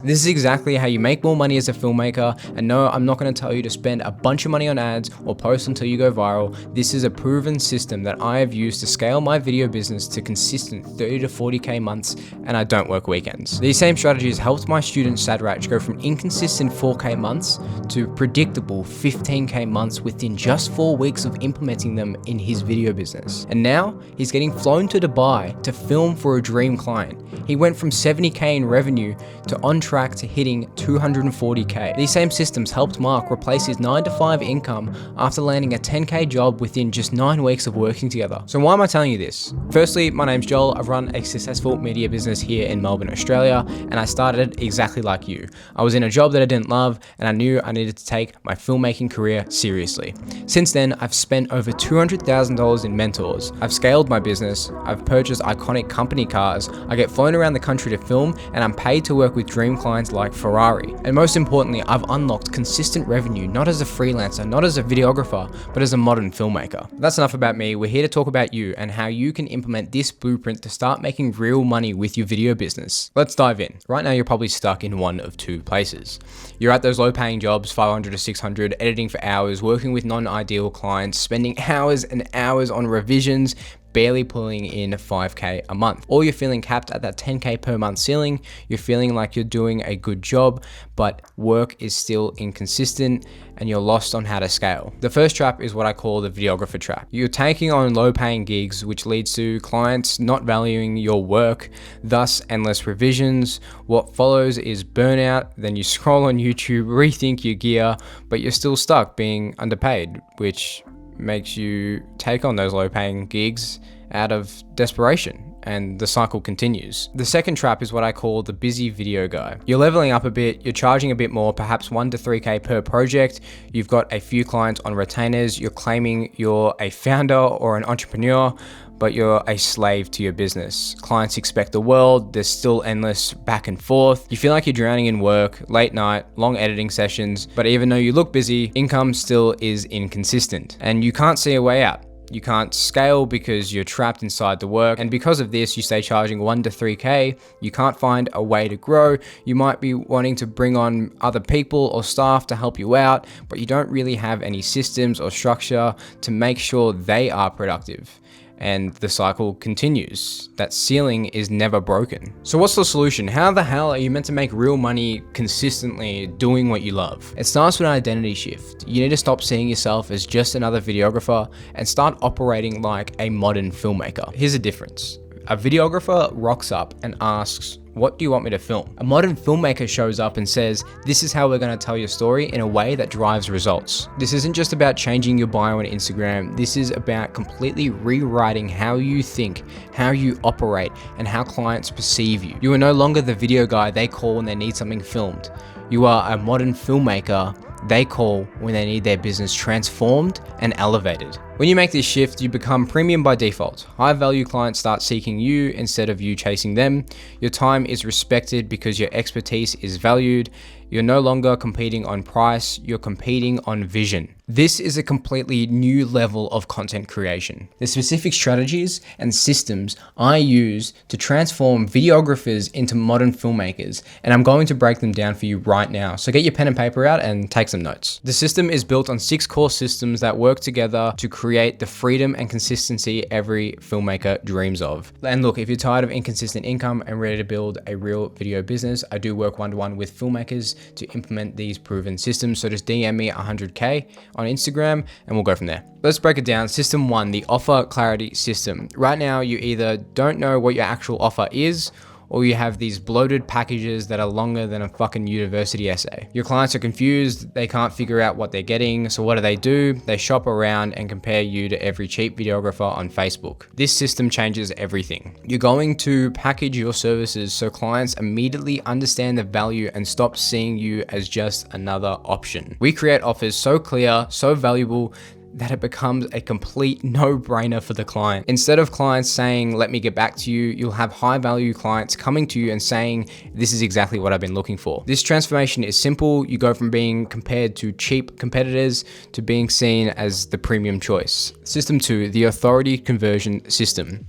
This is exactly how you make more money as a filmmaker, and no, I'm not going to tell you to spend a bunch of money on ads or post until you go viral. This is a proven system that I have used to scale my video business to consistent 30 to 40k months, and I don't work weekends. These same strategies helped my student Sadrach go from inconsistent 4k months to predictable 15k months within just 4 weeks of implementing them in his video business. And now he's getting flown to Dubai to film for a dream client. He went from 70k in revenue to on track to hitting 240k. These same systems helped Mark replace his 9 to 5 income after landing a 10k job within just 9 weeks of working together. So why am I telling you this? Firstly, my name's Joel. I've run a successful media business here in Melbourne, Australia, and I started exactly like you. I was in a job that I didn't love, and I knew I needed to take my filmmaking career seriously. Since then, I've spent over $200,000 in mentors. I've scaled my business. I've purchased iconic company cars. I get flown around the country to film, and I'm paid to work with dream clients like Ferrari. And most importantly, I've unlocked consistent revenue, not as a freelancer, not as a videographer, but as a modern filmmaker. That's enough about me. We're here to talk about you and how you can implement this blueprint to start making real money with your video business. Let's dive in. Right now, you're probably stuck in one of two places. You're at those low paying jobs, 500 to 600, editing for hours, working with non-ideal clients, spending hours and hours on revisions, barely pulling in 5k a month. Or you're feeling capped at that 10k per month ceiling. You're feeling like you're doing a good job, but work is still inconsistent and you're lost on how to scale. The first trap is what I call the videographer trap. You're taking on low paying gigs, which leads to clients not valuing your work, thus endless revisions. What follows is burnout. Then you scroll on YouTube, rethink your gear, but you're still stuck being underpaid, which makes you take on those low-paying gigs out of desperation, and the cycle continues. The second trap is what I call the busy video guy. You're leveling up a bit, you're charging a bit more, perhaps 1 to 3k per project. You've got a few clients on retainers. You're claiming you're a founder or an entrepreneur, but you're a slave to your business. Clients expect the world. There's still endless back and forth. You feel like you're drowning in work, late night, long editing sessions, but even though you look busy, income still is inconsistent and you can't see a way out. You can't scale because you're trapped inside the work. And because of this, you stay charging 1 to 3k. You can't find a way to grow. You might be wanting to bring on other people or staff to help you out, but you don't really have any systems or structure to make sure they are productive. And the cycle continues. That ceiling is never broken. So what's the solution? How the hell are you meant to make real money consistently doing what you love? It starts with an identity shift. You need to stop seeing yourself as just another videographer and start operating like a modern filmmaker. Here's the difference. A videographer rocks up and asks, "What do you want me to film?" A modern filmmaker shows up and says, "This is how we're going to tell your story in a way that drives results." This isn't just about changing your bio on Instagram. This is about completely rewriting how you think, how you operate, and how clients perceive you. You are no longer the video guy they call when they need something filmed. You are a modern filmmaker they call when they need their business transformed and elevated. When you make this shift, you become premium by default. High value clients start seeking you instead of you chasing them. Your time is respected because your expertise is valued. You're no longer competing on price, you're competing on vision. This is a completely new level of content creation. The specific strategies and systems I use to transform videographers into modern filmmakers, and I'm going to break them down for you right now. So get your pen and paper out and take some notes. The system is built on 6 core systems that work together to create the freedom and consistency every filmmaker dreams of. And look, if you're tired of inconsistent income and ready to build a real video business, I do work one-to-one with filmmakers to implement these proven systems. So just DM me 100k on Instagram and we'll go from there. Let's break it down. System 1, the offer clarity system. Right now, you either don't know what your actual offer is, or you have these bloated packages that are longer than a fucking university essay. Your clients are confused, they can't figure out what they're getting, so what do? They shop around and compare you to every cheap videographer on Facebook. This system changes everything. You're going to package your services so clients immediately understand the value and stop seeing you as just another option. We create offers so clear, so valuable, that it becomes a complete no-brainer for the client. Instead of clients saying, "Let me get back to you," you'll have high-value clients coming to you and saying, "This is exactly what I've been looking for." This transformation is simple. You go from being compared to cheap competitors to being seen as the premium choice. System 2, the authority conversion system.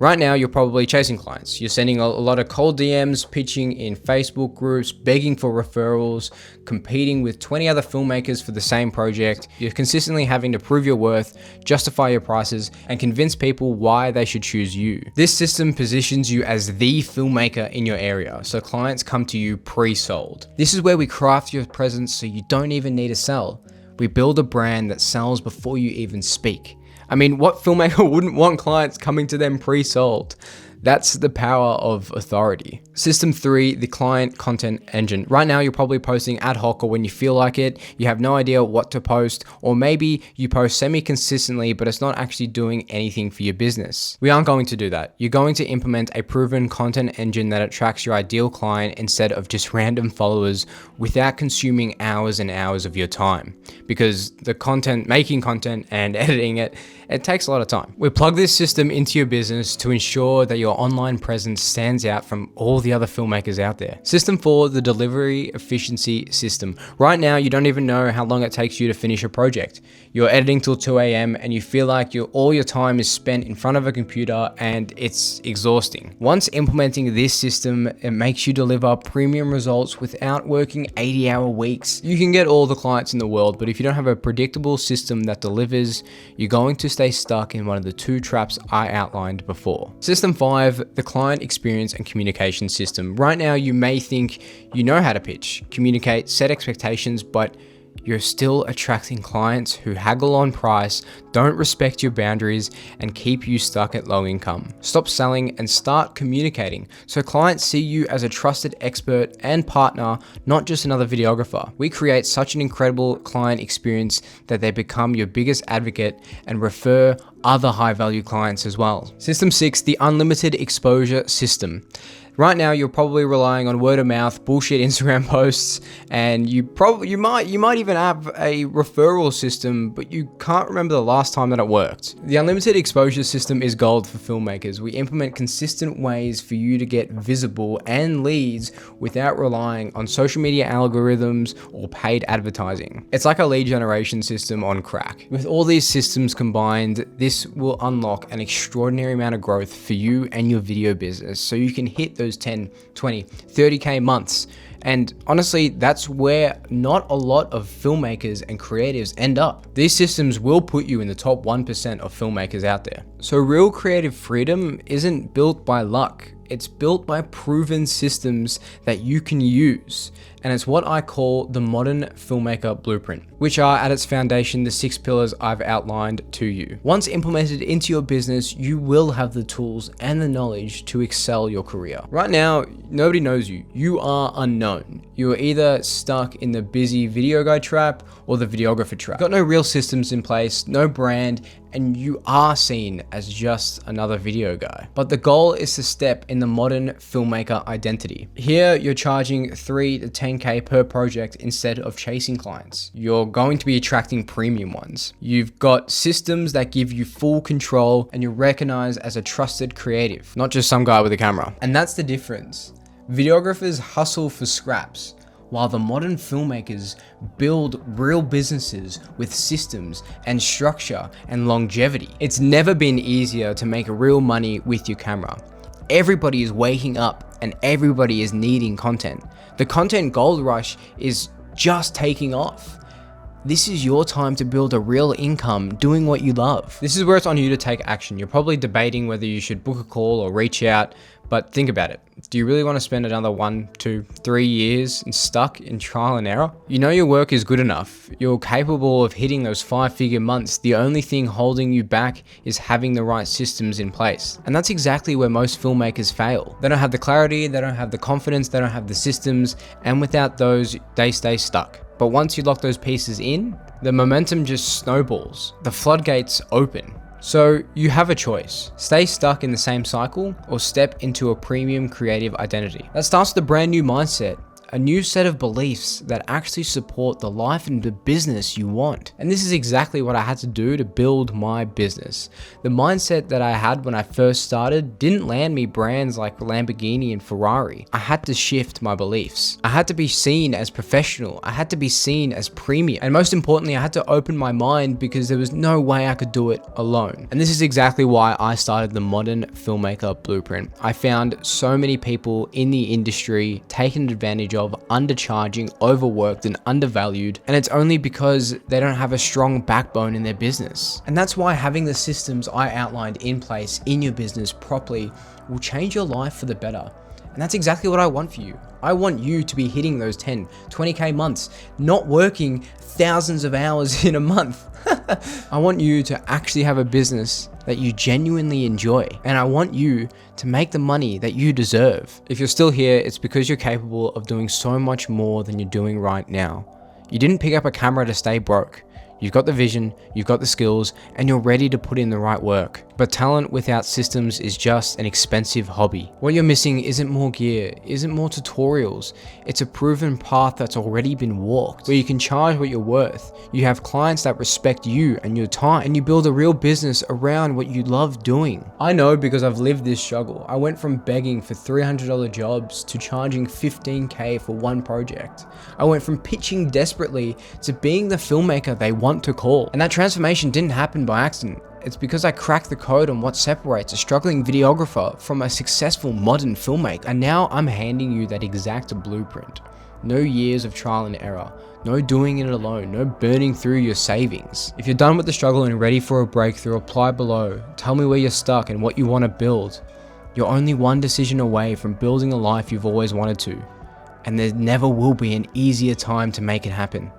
Right now, you're probably chasing clients. You're sending a lot of cold DMs, pitching in Facebook groups, begging for referrals, competing with 20 other filmmakers for the same project. You're consistently having to prove your worth, justify your prices, and convince people why they should choose you. This system positions you as the filmmaker in your area, so clients come to you pre-sold. This is where we craft your presence so you don't even need to sell. We build a brand that sells before you even speak. I mean, what filmmaker wouldn't want clients coming to them pre-sold? That's the power of authority. System 3, the client content engine. Right now, you're probably posting ad hoc or when you feel like it. You have no idea what to post, or maybe you post semi-consistently, but it's not actually doing anything for your business. We aren't going to do that. You're going to implement a proven content engine that attracts your ideal client instead of just random followers without consuming hours and hours of your time. Because the content, making content and editing it takes a lot of time. We plug this system into your business to ensure that your online presence stands out from all the other filmmakers out there. System 4, the delivery efficiency system. Right now, you don't even know how long it takes you to finish a project. You're editing till 2 a.m. and you feel like all your time is spent in front of a computer and it's exhausting. Once implementing this system, it makes you deliver premium results without working 80-hour weeks. You can get all the clients in the world, but if you don't have a predictable system that delivers, you're going to stay stuck in one of the 2 traps I outlined before. System 5, the client experience and communication system. Right now, you may think you know how to pitch, communicate, set expectations, but you're still attracting clients who haggle on price, don't respect your boundaries, and keep you stuck at low income. Stop selling and start communicating so clients see you as a trusted expert and partner, not just another videographer. We create such an incredible client experience that they become your biggest advocate and refer other high value clients as well. System 6, the unlimited exposure system. Right now, you're probably relying on word of mouth, bullshit Instagram posts, and you might even have a referral system, but you can't remember the last time that it worked. The unlimited exposure system is gold for filmmakers. We implement consistent ways for you to get visible and leads without relying on social media algorithms or paid advertising. It's like a lead generation system on crack. With all these systems combined, this will unlock an extraordinary amount of growth for you and your video business, so you can hit those 10, 20, 30K months. And honestly, that's where not a lot of filmmakers and creatives end up. These systems will put you in the top 1% of filmmakers out there. So real creative freedom isn't built by luck. It's built by proven systems that you can use. And it's what I call the modern filmmaker blueprint, which are at its foundation the 6 pillars I've outlined to you. Once implemented into your business, you will have the tools and the knowledge to excel your career. Right now, nobody knows you. You are unknown. You are either stuck in the busy video guy trap or the videographer trap. Got no real systems in place, no brand, and you are seen as just another video guy. But the goal is to step in the modern filmmaker identity. Here, you're charging 3 to 10K per project instead of chasing clients. You're going to be attracting premium ones. You've got systems that give you full control and you're recognized as a trusted creative, not just some guy with a camera. And that's the difference. Videographers hustle for scraps, while the modern filmmakers build real businesses with systems and structure and longevity. It's never been easier to make real money with your camera. Everybody is waking up and everybody is needing content. The content gold rush is just taking off. This is your time to build a real income doing what you love. This is where it's on you to take action. You're probably debating whether you should book a call or reach out, but think about it. Do you really want to spend another 1, 2, 3 years stuck in trial and error? You know your work is good enough. You're capable of hitting those 5-figure months. The only thing holding you back is having the right systems in place. And that's exactly where most filmmakers fail. They don't have the clarity, they don't have the confidence, they don't have the systems, and without those, they stay stuck. But once you lock those pieces in, the momentum just snowballs. The floodgates open. So you have a choice. Stay stuck in the same cycle or step into a premium creative identity. That starts with a brand new mindset, a new set of beliefs that actually support the life and the business you want. And this is exactly what I had to do to build my business. The mindset that I had when I first started didn't land me brands like Lamborghini and Ferrari. I had to shift my beliefs. I had to be seen as professional. I had to be seen as premium. And most importantly, I had to open my mind because there was no way I could do it alone. And this is exactly why I started the Modern Filmmaker Blueprint. I found so many people in the industry taken advantage of, undercharging, overworked, and undervalued. And it's only because they don't have a strong backbone in their business. And that's why having the systems I outlined in place in your business properly will change your life for the better. And that's exactly what I want for you. I want you to be hitting those 10, 20K months, not working thousands of hours in a month. I want you to actually have a business that you genuinely enjoy. And I want you to make the money that you deserve. If you're still here, it's because you're capable of doing so much more than you're doing right now. You didn't pick up a camera to stay broke. You've got the vision, you've got the skills, and you're ready to put in the right work. But talent without systems is just an expensive hobby. What you're missing isn't more gear, isn't more tutorials. It's a proven path that's already been walked, where you can charge what you're worth. You have clients that respect you and your time, and you build a real business around what you love doing. I know because I've lived this struggle. I went from begging for $300 jobs to charging $15K for one project. I went from pitching desperately to being the filmmaker they want to call. And that transformation didn't happen by accident. It's because I cracked the code on what separates a struggling videographer from a successful modern filmmaker. And now I'm handing you that exact blueprint. No years of trial and error. No doing it alone. No burning through your savings. If you're done with the struggle and ready for a breakthrough, apply below. Tell me where you're stuck and what you want to build. You're only one decision away from building a life you've always wanted to. And there never will be an easier time to make it happen.